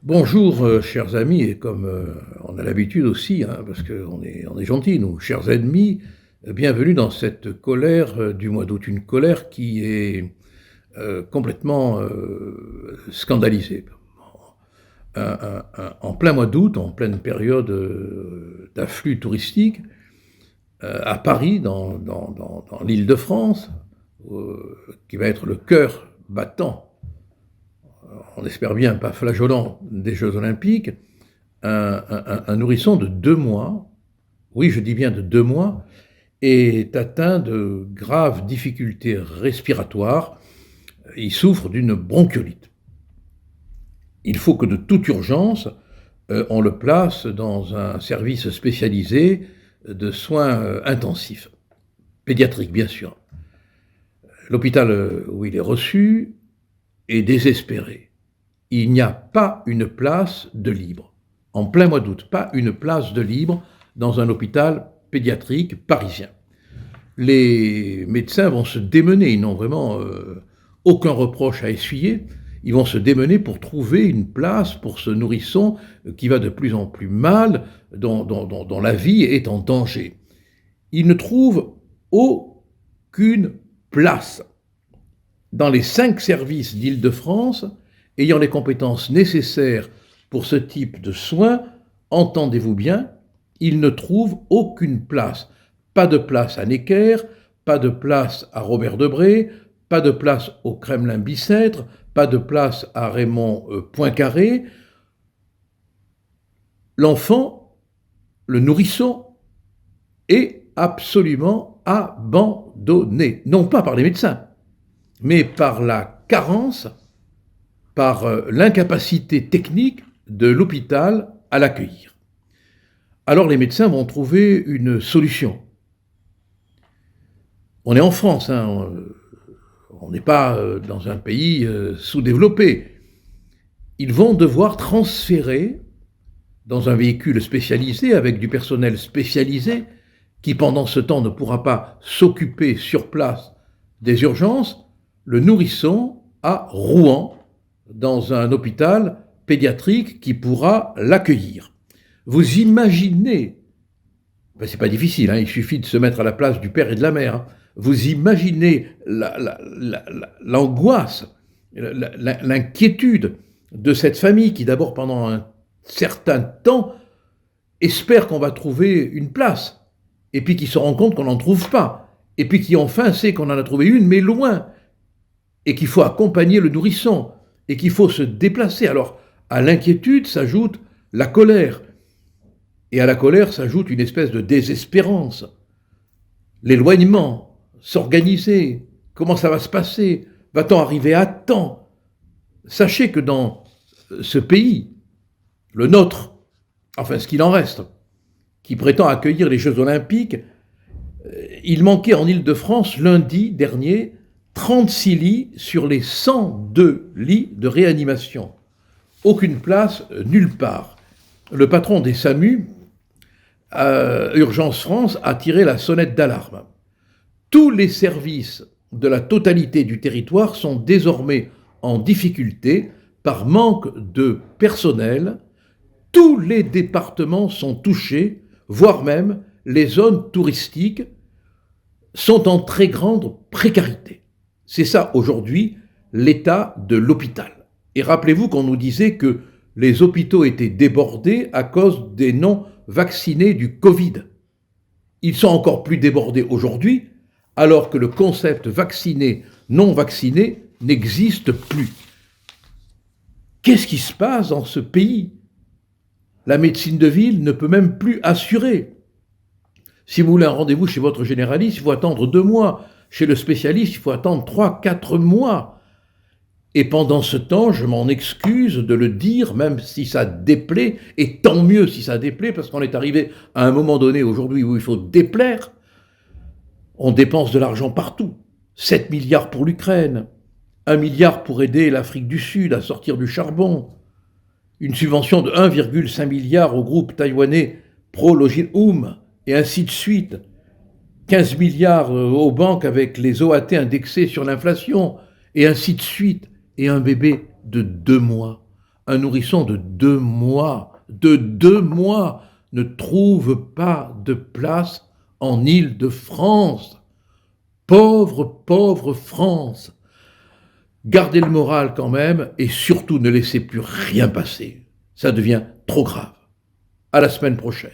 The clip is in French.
Bonjour, chers amis, et comme on a l'habitude aussi, parce qu'on est gentils, nous, chers ennemis, bienvenue dans cette colère du mois d'août, une colère qui est complètement scandalisée. En plein mois d'août, en pleine période d'afflux touristique, à Paris, dans l'Île-de-France, qui va être le cœur battant, on espère bien pas flageolant, des Jeux Olympiques, un nourrisson de 2 mois, oui je dis bien de 2 mois, est atteint de graves difficultés respiratoires. Il souffre d'une bronchiolite. Il faut que de toute urgence, on le place dans un service spécialisé de soins intensifs, pédiatriques bien sûr. L'hôpital où il est reçu est désespéré. Il n'y a pas une place de libre. En plein mois d'août, pas une place de libre dans un hôpital pédiatrique parisien. Les médecins vont se démener, ils n'ont vraiment aucun reproche à essuyer. Ils vont se démener pour trouver une place pour ce nourrisson qui va de plus en plus mal, dont la vie est en danger. Ils ne trouvent aucune place. Dans les 5 services d'Île-de-France, ayant les compétences nécessaires pour ce type de soins, entendez-vous bien, ils ne trouvent aucune place. Pas de place à Necker, pas de place à Robert Debré, pas de place au Kremlin-Bicêtre, pas de place à Raymond Poincaré. L'enfant, le nourrisson, est absolument abandonné, non pas par les médecins, mais par la carence, par l'incapacité technique de l'hôpital à l'accueillir. Alors les médecins vont trouver une solution. On est en France, on n'est pas dans un pays sous-développé. Ils vont devoir transférer dans un véhicule spécialisé, avec du personnel spécialisé, qui pendant ce temps ne pourra pas s'occuper sur place des urgences, le nourrisson à Rouen, dans un hôpital pédiatrique qui pourra l'accueillir. Vous imaginez, c'est pas difficile, il suffit de se mettre à la place du père et de la mère, vous imaginez l'angoisse, l'inquiétude de cette famille qui d'abord pendant un certain temps espère qu'on va trouver une place, et puis qui se rend compte qu'on n'en trouve pas, et puis qui enfin sait qu'on en a trouvé une, mais loin, et qu'il faut accompagner le nourrisson, et qu'il faut se déplacer. Alors, à l'inquiétude s'ajoute la colère, et à la colère s'ajoute une espèce de désespérance. L'éloignement, s'organiser, comment ça va se passer, va-t-on arriver à temps? Sachez que dans ce pays, le nôtre, enfin ce qu'il en reste, qui prétend accueillir les Jeux Olympiques, il manquait en Île-de-France lundi dernier 36 lits sur les 102 lits de réanimation. Aucune place, nulle part. Le patron des SAMU, Urgence France, a tiré la sonnette d'alarme. Tous les services de la totalité du territoire sont désormais en difficulté par manque de personnel. Tous les départements sont touchés, voire même les zones touristiques sont en très grande précarité. C'est ça aujourd'hui l'état de l'hôpital. Et rappelez-vous qu'on nous disait que les hôpitaux étaient débordés à cause des non-vaccinés du Covid. Ils sont encore plus débordés aujourd'hui, alors que le concept vacciné-non vacciné n'existe plus. Qu'est-ce qui se passe dans ce pays? La médecine de ville ne peut même plus assurer. Si vous voulez un rendez-vous chez votre généraliste, il faut attendre 2 mois. Chez le spécialiste, il faut attendre 3-4 mois. Et pendant ce temps, je m'en excuse de le dire, même si ça déplaît, et tant mieux si ça déplaît, parce qu'on est arrivé à un moment donné aujourd'hui où il faut déplaire. On dépense de l'argent partout. 7 milliards pour l'Ukraine, 1 milliard pour aider l'Afrique du Sud à sortir du charbon. une subvention de 1,5 milliard au groupe taïwanais Pro-Logilhum, et ainsi de suite. 15 milliards aux banques avec les OAT indexés sur l'inflation, et ainsi de suite. Et un bébé de 2 mois, un nourrisson de 2 mois, ne trouve pas de place en Île-de-France. Pauvre, pauvre France. Gardez le moral quand même et surtout ne laissez plus rien passer. Ça devient trop grave. À la semaine prochaine.